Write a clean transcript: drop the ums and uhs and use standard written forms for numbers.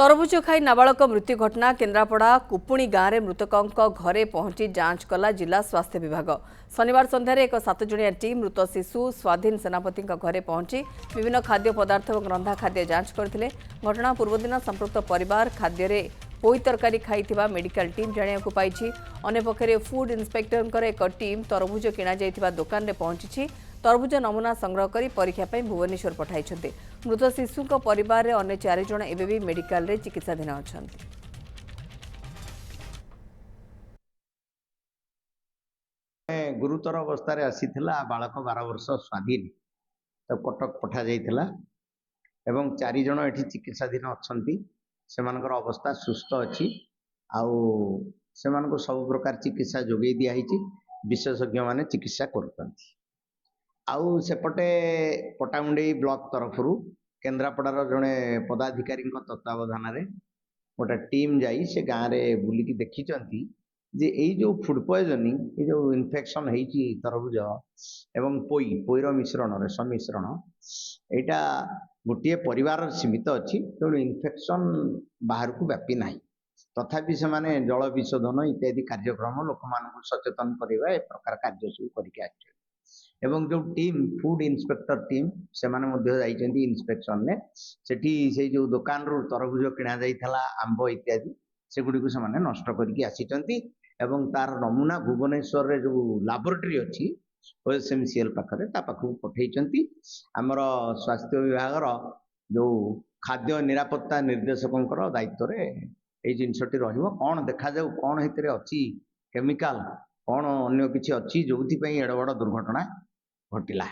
तरबुज खाई नाबालक मृत्यु घटना केन्द्रापड़ा कुपुणी गाँव में मृतकों घरे पहुंची जांच कला जिला स्वास्थ्य विभाग। शनिवार संध्यार एक 7 जणिया टीम मृत शिशु स्वाधीन सेनापति घरे पहुंची विभिन्न खाद्य पदार्थ और रंधा खाद्य जांच करते। घटना पूर्वदिन संपृक्त परिवार खाद्य पोई तरकारी खाई मेडिकल टीम जाना पाई। अन्यपक्षे फूड इन्स्पेक्टर एक टीम तरबुज किणा जाइथिबा दुकान में पहुंची तरबुज नमूना संग्रह कर परीक्षा भुवनेश्वर पठाई। मृत शिशु परिवार में अन्य 4 जण एवं भी मेडिकल रे चिकित्साधीन अच्छा। गुरुतर अवस्था आसीथिला बालक 12 वर्ष स्वाधीन तो कटक पठा जाइथिला एवं 4 जण एठी चिकित्साधीन अछंती। सेमानकर अवस्था सुस्थ अछि आउ सेमानको सब प्रकार चिकित्सा जोगै दिया हिची। विशेषज्ञ माने चिकित्सा करतंती। आउ सेपटे पटामुंडई ब्लॉक तरफरु केन्द्रापड़ार जड़े पदाधिकारी तत्वावधान रे गोटे टीम जाई से गाँव में बुलिकी देखी जे यही जो फूड पॉइजनिंग ये जो इन्फेक्शन होती तरबुज एवं पोईर मिश्रण सम्मिश्रण यहाँ गोटे परिवार सीमित अच्छी तेणु इन्फेक्शन बाहर को व्यापी ना। तथापि से माने जल विशोधन इत्यादि कार्यक्रम लोक मान सचेतन करवा ए प्रकार कार्य सब करके एवं जो टीम फूड इन्स्पेक्टर टीम से माने इन्स्पेक्शन ने सेठी से जो दुकान रू तरबुज किणा जाइथला आंब इत्यादि से गुडी को से माने नष्ट करके आसीचंती एवं तार नमूना भुवनेश्वर रे जो लैबोरेटरी अछि ओएसएमसीएल पाखरे ता पाखु पठेइचंती। हमर स्वास्थ्य विभाग रो जो खाद्य निरापत्ता निर्देशकंकर दायित्व रे ए जिनसटी रहिबो। कोन देखा जाऊ कोन हितरे अछि केमिकल कोन अन्य किछि अछि जोथि पई एड बड दुर्घटना घटिला।